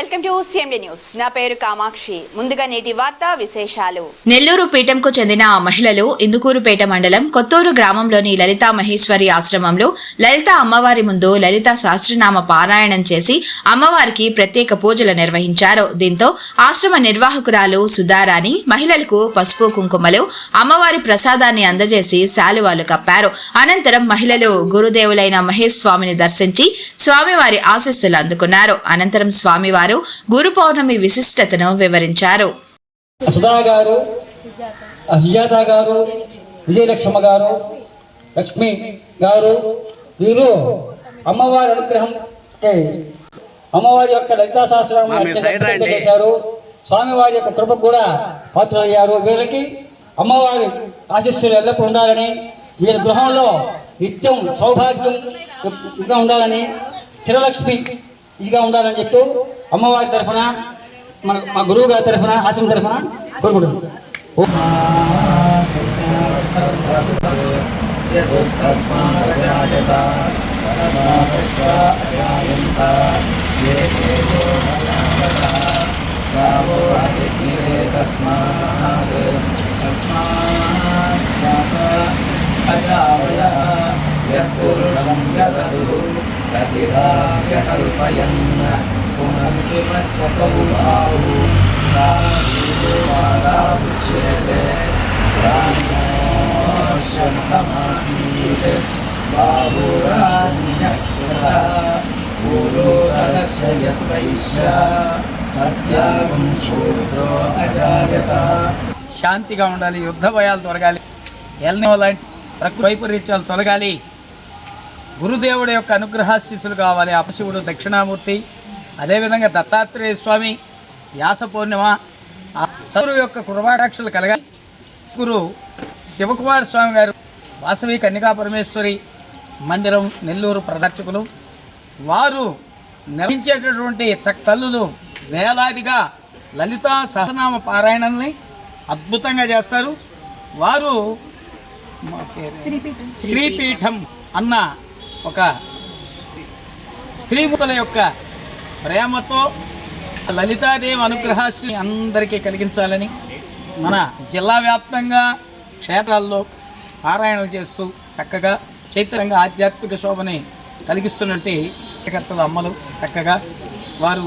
Welcome to CMD news. నా పేరు కామాక్షి. ముందుగా నేటి వార్తా విశేషాలు. నెల్లూరు పీఠంకు చెందిన మహిళలు ఇందుకూరుపేట మండలం కొత్తూరు గ్రామంలోని లలితా మహేశ్వరి ఆశ్రమంలో లలితా అమ్మవారి ముందు లలితా సహస్రనామ పారాయణం చేసి అమ్మవారికి ప్రత్యేక పూజలు నిర్వహించారు. దీంతో ఆశ్రమ నిర్వాహకురాలు సుధారాణి మహిళలకు పసుపు కుంకుమలు అమ్మవారి ప్రసాదాన్ని అందజేసి శాలువాలు కప్పారు. అనంతరం మహిళలు గురుదేవులైన మహేష్ స్వామిని దర్శించి స్వామివారి ఆశీస్సులు అందుకున్నారు. అనంతరం స్వామివారు గురు పౌర్ణమి విశిష్టతను వివరించారు. సుధా గారు, సుజాత గారు, విజయలక్ష్మ గారు, లక్ష్మి గారు వీరు అమ్మవారి అనుగ్రహం అమ్మవారి యొక్క లలితా సహస్రనామాన్ని చేశారు. స్వామివారి యొక్క కృపకు కూడా పాత్రలయ్యారు. వీరికి అమ్మవారి ఆశీస్సులు ఎల్లప్పుడూ ఉండాలని, వీరి గృహంలో నిత్యం సౌభాగ్యం ఉండాలని, స్థిరలక్ష్మి ఇదిగా ఉండాలని చెప్పి అమ్మవారి తరఫున మా గురువు గారి తరఫున ఆశ్రమం తరఫున కోరుకుంటున్నాం. శాంతిగా ఉండాలి, యుద్ధ భయాలు తొలగాలి, ఎల్నినో లాంటి ప్రకృతి వైపరీత్యాలు తొలగాలి, గురుదేవుడి యొక్క అనుగ్రహాశీస్సులు కావాలి. అపశివుడు దక్షిణామూర్తి, అదేవిధంగా దత్తాత్రేయ స్వామి, వ్యాస పూర్ణిమ చదువు యొక్క కృపాక్షలు కలగాలి. గురు శివకుమార స్వామి గారు వాసవి కన్యకా పరమేశ్వరి మందిరం నెల్లూరు ప్రదర్శకులు, వారు నిర్వహించేటటువంటి తల్లులు వేలాదిగా లలితా సహస్రనామ పారాయణల్ని అద్భుతంగా చేస్తారు. వారు శ్రీపీఠం అన్న ఒక స్త్రీముఖుల యొక్క ప్రేమతో లలితాదేవి అనుగ్రహాన్ని అందరికీ కలిగించాలని మన జిల్లా వ్యాప్తంగా క్షేత్రాల్లో పారాయణలు చేస్తూ చక్కగా చైతన్యంగా ఆధ్యాత్మిక శోభని కలిగిస్తున్నట్టు శకర్తల అమ్మలు చక్కగా వారు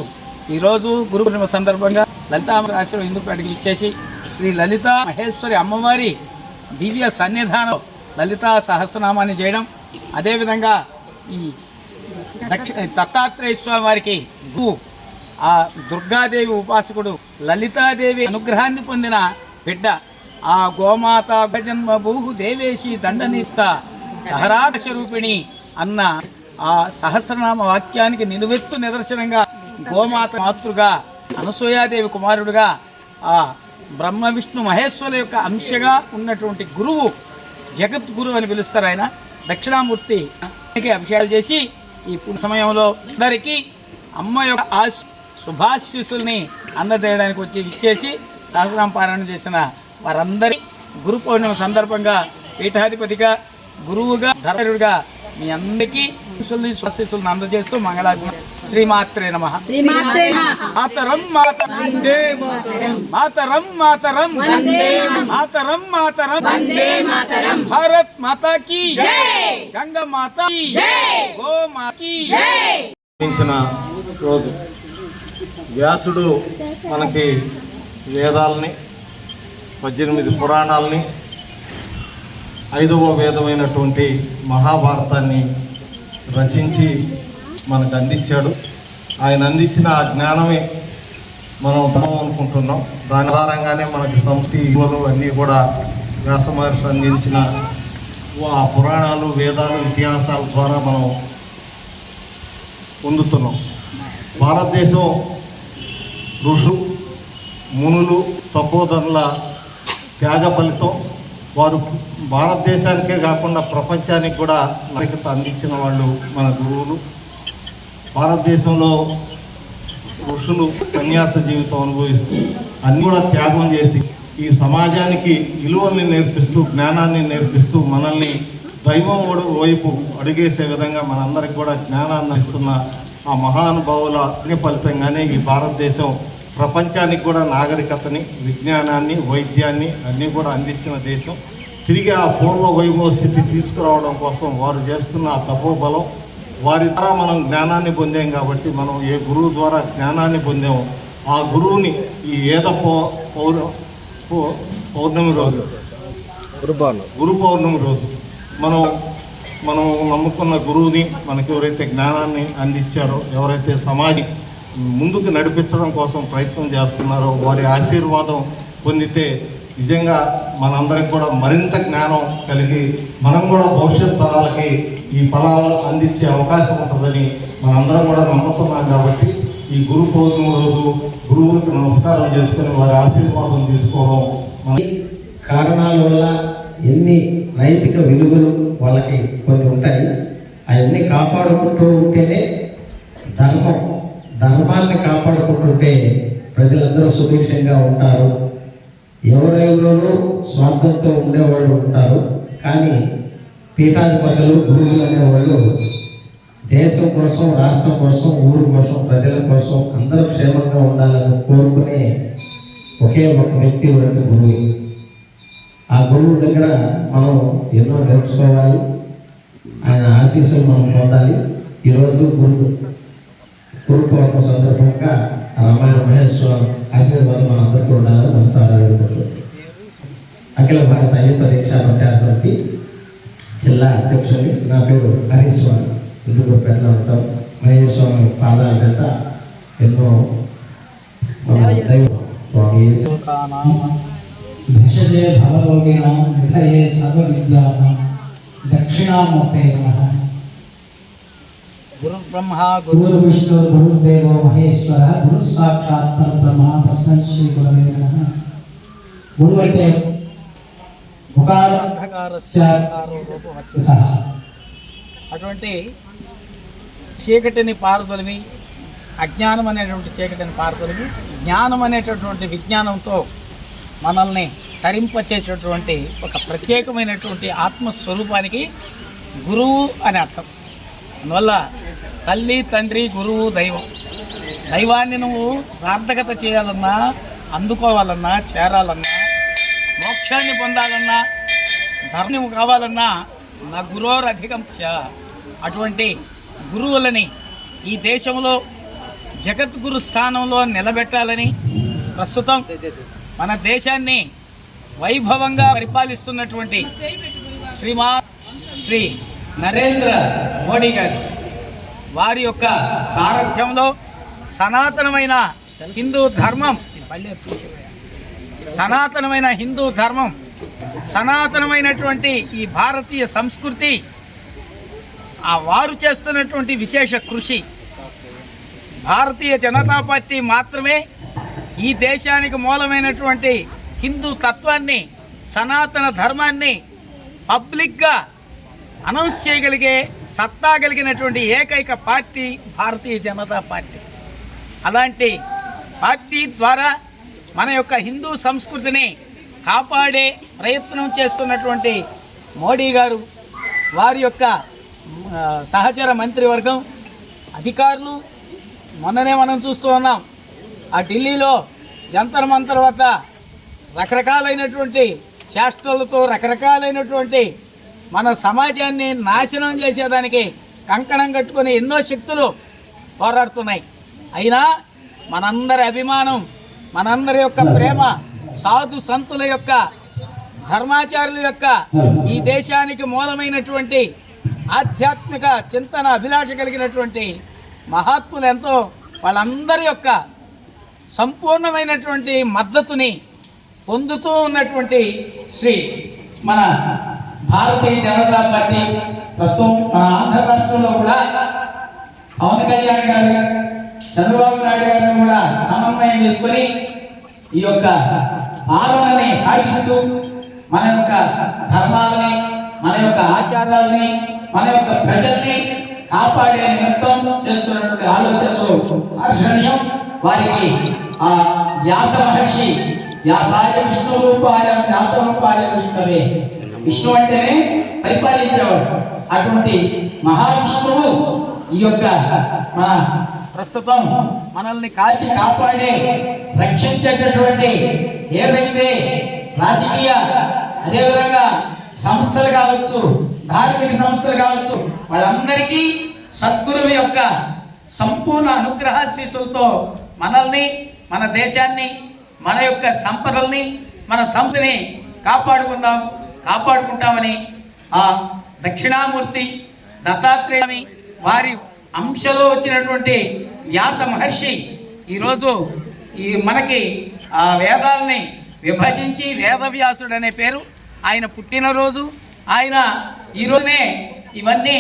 ఈరోజు గురు పూర్ణిమ సందర్భంగా లలితా ఆశ్రమం ఇందుపేటకి ఇచ్చేసి శ్రీ లలితా మహేశ్వరి అమ్మవారి దివ్య సన్నిధానం లలితా సహస్రనామాన్ని చేయడం, అదేవిధంగా ఈ దత్తాత్రేయ స్వామి వారికి ఆ దుర్గాదేవి ఉపాసకుడు లలితాదేవి అనుగ్రహాన్ని పొందిన బిడ్డ ఆ గోమాత భజన్మ భూహు దేవేశి దండనిస్తా దహరాదశ రూపిణి అన్న ఆ సహస్రనామ వాక్యానికి నిలువెత్తు నిదర్శనంగా గోమాత మాతృగా అనసూయాదేవి కుమారుడుగా ఆ బ్రహ్మ విష్ణు మహేశ్వరుల యొక్క అంశగా ఉన్నటువంటి గురువు జగద్గురు అని పిలుస్తారు. ఆయన దక్షిణామూర్తి అభిషేకాలు చేసి ఈ సమయంలో అందరికీ అమ్మ యొక్క శుభాశీస్సుల్ని అందజేయడానికి వచ్చి ఇచ్చేసి సహస్రనామ పారాయణ చేసిన వారందరి గురు పౌర్ణిమ సందర్భంగా పీఠాధిపతిగా గురువుగా ధర్మరుడిగా మీ అందరికీ ఆశీస్సులను అందజేస్తూ మంగళాసనం. శ్రీమాత్రే నమః. మాతరం మాతరం మాతరం మాతరం మాతరం భారత్ మాతా కీ జై, గంగా మాతా కీ జై, గో మాతా కీ జై. రోజు వ్యాసుడు మనకి వేదాలని 18 పురాణాలని 5వ వేదమైనటువంటి మహాభారతాన్ని రచించి మనకు అందించాడు. ఆయన అందించిన ఆ జ్ఞానమే మనం అనుకుంటున్నాం. దాని ఆధారంగానే మనకి సంస్కృతి విలువలు అన్నీ కూడా వ్యాస మహర్షి అందించిన ఆ పురాణాలు, వేదాలు, ఇతిహాసాల ద్వారా మనం పొందుతున్నాం. భారతదేశం ఋషులు, మునులు, తపోధనుల త్యాగ ఫలితం. వారు భారతదేశానికే కాకుండా ప్రపంచానికి కూడా నాయకత్వం అందించిన వాళ్ళు మన గురువులు. భారతదేశంలో ఋషులు సన్యాస జీవితం అనుభవిస్తూ అన్నీ కూడా త్యాగం చేసి ఈ సమాజానికి విలువల్ని నేర్పిస్తూ, జ్ఞానాన్ని నేర్పిస్తూ, మనల్ని దైవం వైపు అడుగేసే విధంగా మనందరికి కూడా జ్ఞానాన్ని ఇస్తున్న ఆ మహానుభావుల ఫలితంగానే ఈ భారతదేశం ప్రపంచానికి కూడా నాగరికతని, విజ్ఞానాన్ని, వైద్యాన్ని అన్నీ కూడా అందించిన దేశం. తిరిగి ఆ పూర్వ వైభవ స్థితి తీసుకురావడం కోసం వారు చేస్తున్న ఆ తపోబలం, వారి ద్వారా మనం జ్ఞానాన్ని పొందాం. కాబట్టి మనం ఏ గురువు ద్వారా జ్ఞానాన్ని పొందామో ఆ గురువుని ఈ ఏద పౌర్ణమి రోజు, గురు పౌర్ణమి రోజు మనం నమ్ముకున్న గురువుని, మనకి ఎవరైతే జ్ఞానాన్ని అందించారో, ఎవరైతే సమాజం ముందుకు నడిపించడం కోసం ప్రయత్నం చేస్తున్నారో వారి ఆశీర్వాదం పొందితే నిజంగా మనందరికి కూడా మరింత జ్ఞానం కలిగి మనం కూడా భవిష్యత్ తరాలకి ఈ ఫలాలు అందించే అవకాశం ఉంటుందని మనందరం కూడా నమ్ముతున్నాం. కాబట్టి ఈ గురు పౌర్ణమి రోజు గురువులకు నమస్కారం చేసుకొని వారి ఆశీర్వాదం తీసుకోవడం కారణాల వల్ల ఎన్ని నైతిక విలువలు వాళ్ళకి కొన్ని ఉంటాయి. అవన్నీ కాపాడుకుంటూ ఉంటేనే ధర్మాన్ని కాపాడుకుంటుంటే ప్రజలందరూ సుభిక్షంగా ఉంటారు. ఎవరెవరో స్వార్థంతో ఉండేవాళ్ళు ఉంటారు, కానీ పీఠాధిపతులు, గురువులు అనేవాళ్ళు దేశం కోసం, రాష్ట్రం కోసం, ఊరు కోసం, ప్రజల కోసం అందరూ క్షేమంగా ఉండాలని కోరుకునే ఒకే ఒక వ్యక్తి ఉన్నట్టు గురువు. ఆ గురువు దగ్గర మనం ఎన్నో నేర్చుకోవాలి, ఆయన ఆశీస్సులు మనం పొందాలి. ఈరోజు గురు పౌర్ణమి సందర్భంగా రామాయణ మహేశ్వర ఆశీర్వాదం మనందరికీ ఉండాలని మనసారా వేడుకుంటున్నాం. అఖిల భారత అయ్యప్ప దీక్షా ప్రచార సమితి జిల్లా అధ్యక్షుని, నా పేరు హరీశ్వర్. ఎందుకు పెట్టిన ఉంటాం మహేశ్వరం పాదాల చేత ఎన్నో భిషజే భవరోగిణాం విధయే సర్వవిద్యానాం దక్షిణామూర్తే నమః. గురు బ్రహ్మ గురు విష్ణు గురుదేవో మహేశ్వర గురు సాక్షాత్ పరబ్రహ్మ తస్మై శ్రీ గురవే నమః. గురువు అంటే అటువంటి చీకటిని పారదొలిమి, అజ్ఞానం అనేటువంటి చీకటిని పారదొలిమి, జ్ఞానం అనేటటువంటి విజ్ఞానంతో మనల్ని తరింపచేసేటువంటి ఒక ప్రత్యేకమైనటువంటి ఆత్మస్వరూపానికి గురువు అని అర్థం. అందువల్ల తల్లి, తండ్రి, గురువు, దైవం. దైవాన్ని నువ్వు సార్థకత చేయాలన్నా, అందుకోవాలన్నా, చేరాలన్నా, మోక్షాన్ని పొందాలన్నా, ధర్మం కావాలన్నా నా గురోరధికం చ. అటువంటి గురువులని ఈ దేశంలో జగద్గురు స్థానంలో నిలబెట్టాలని ప్రస్తుతం మన దేశాన్ని వైభవంగా పరిపాలిస్తున్నటువంటి శ్రీ నరేంద్ర మోడీ గారు వారి యొక్క సారథ్యంలో సనాతనమైన హిందూ ధర్మం, సనాతనమైనటువంటి ఈ భారతీయ సంస్కృతి, ఆ వారు చేస్తున్నటువంటి విశేష కృషి, భారతీయ జనతా పార్టీ మాత్రమే ఈ దేశానికి మూలమైనటువంటి హిందూ తత్వాన్ని, సనాతన ధర్మాన్ని పబ్లిక్గా అనౌన్స్ చేయగలిగే సత్తా కలిగినటువంటి ఏకైక పార్టీ భారతీయ జనతా పార్టీ. అలాంటి పార్టీ ద్వారా మన యొక్క హిందూ సంస్కృతిని కాపాడే ప్రయత్నం చేస్తున్నటువంటి మోడీ గారు, వారి యొక్క సహచర మంత్రివర్గం, అధికారులు, మొన్ననే మనం చూస్తూ ఉన్నాం ఆ ఢిల్లీలో జంతర్ మంతర్ వద్ద రకరకాలైనటువంటి చేష్టలతో, రకరకాలైనటువంటి మన సమాజాన్ని నాశనం చేసేదానికి కంకణం కట్టుకుని ఎన్నో శక్తులు పోరాడుతున్నాయి. అయినా మనందరి అభిమానం, మనందరి యొక్క ప్రేమ, సాధు సంతుల యొక్క, ధర్మాచారుల యొక్క, ఈ దేశానికి మూలమైనటువంటి ఆధ్యాత్మిక చింతన అభిలాష కలిగినటువంటి మహాత్ములు ఎంతో, వాళ్ళందరి యొక్క సంపూర్ణమైనటువంటి మద్దతుని పొందుతూ ఉన్నటువంటి మన భారతీయ జనతా పార్టీ ప్రస్తుతం మన ఆంధ్ర రాష్ట్రంలో కూడా పవన్ కళ్యాణ్ గారు, చంద్రబాబు నాయుడు గారిని కూడా సమన్వయం చేసుకొని ఈ యొక్క పాలనని సాగిస్తూ మన యొక్క ధర్మాలని, మన యొక్క ఆచారాలని, మన యొక్క ప్రజల్ని కాపాడే నిమిత్తం చేస్తున్నటువంటి ఆలోచనలు హర్షణీయం. వారికి ఆ వ్యాస మహర్షి వ్యాసాయ విష్ణు రూపాయ వ్యాస రూపాయ విష్ణువే, విష్ణు అంటేనే పరిపాలించేవాడు. అటువంటి మహావిష్ణువు ఈ ఈ యొక్క మన ప్రస్తుతం మనల్ని కాచి కాపాడే రక్షించేటటువంటి ఏవైతే రాజకీయ అదేవిధంగా సంస్థలు కావచ్చు, ధార్మిక సంస్థలు కావచ్చు, వాళ్ళందరికీ సద్గురువు యొక్క సంపూర్ణ అనుగ్రహాశీస్సులతో మనల్ని, మన దేశాన్ని, మన యొక్క సంపదల్ని, మన సంస్కృతిని కాపాడుకుంటామని ఆ దక్షిణామూర్తి దత్తాత్రేయ వారి అంశలో వచ్చినటువంటి వ్యాస మహర్షి ఈరోజు మనకి ఆ వేదాలని విభజించి వేదవ్యాసుడు అనే పేరు ఆయన పుట్టినరోజు. ఆయన ఈరోజునే ఇవన్నీ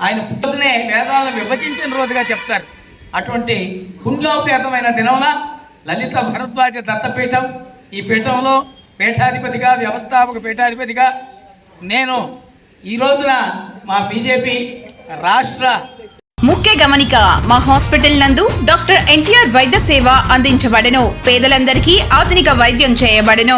ఆయన పుట్టినరోజునే వేదాలను విభజించిన రోజుగా చెప్తారు. అటువంటి పుణ్యోపేతమైన దినమున లలిత భరద్వాజ దత్తపీఠం, ఈ పీఠంలో పీఠాధిపతిగా, వ్యవస్థాపక పీఠాధిపతిగా నేను ఈ రోజున మా బీజేపీ రాష్ట్ర ముఖ్య గమనిక, మా హాస్పిటల్ నందు డాక్టర్ ఎన్టీఆర్ వైద్య సేవ అందించబడెను. పేదలందరికీ ఆధునిక వైద్యం చేయబడెను.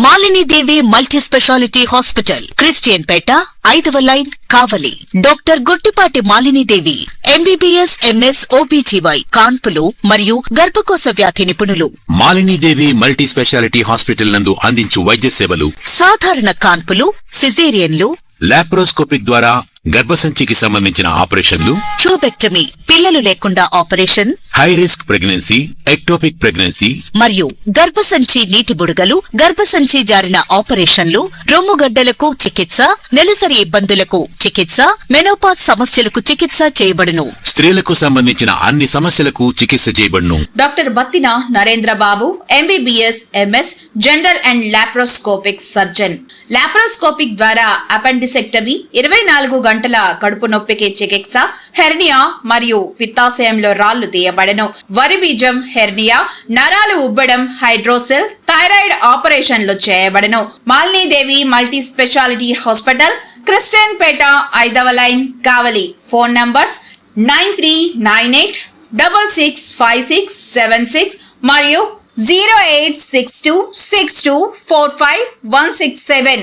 Malinidevi multi specialty hospital, Christian Peta, 5వ line, Kavali. Doctor Guttipati Malinidevi, MBBS, MS, OBGY, కాన్పులు మరియు గర్భకోశ వ్యాధి నిపుణులు. మాలినీదేవి మల్టీ స్పెషాలిటీ హాస్పిటల్ నందు అందించు వైద్య సేవలు: సాధారణ కాన్పులు, సిజేరియన్లు, లాప్రోస్కోపిక్ ద్వారా గర్భసంచికి సంబంధించిన ఆపరేషన్లు, ట్యూబెక్టమీ, పిల్లలు లేకుండా operation, high risk pregnancy, ectopic pregnancy మరియు గర్భసంచి నీటి బుడగలు, గర్భసంచి జారిన ఆపరేషన్లు, రొమ్ముగడ్డలకు చికిత్స, నెలసరి ఇబ్బందులకు చికిత్స, మెనోపాజ్ సమస్యలకు చికిత్స చేయబడును. స్త్రీలకు సంబంధించిన అన్ని సమస్యలకు చికిత్స చేయబడును. Doctor Battina Narendra Babu, MBBS, MS, general and laparoscopic surgeon. Laparoscopic ద్వారా అపెండిసెక్టమీ, 24 గంటల కడుపు నొప్పికి చికిత్స, హెర్నియా మరియు పిత్తాశయంలో రాళ్లు తీయబడెను. వరి బీజం, హెర్నియా, నరాలు ఉబ్బడం, హైడ్రోసెల్, థైరాయిడ్ ఆపరేషన్లు చేయబడెను. Malinidevi multi specialty hospital, Christian Peta, 5వ లైన్, కావలి. ఫోన్ నంబర్స్ 9398665676 మరియు 08626245167.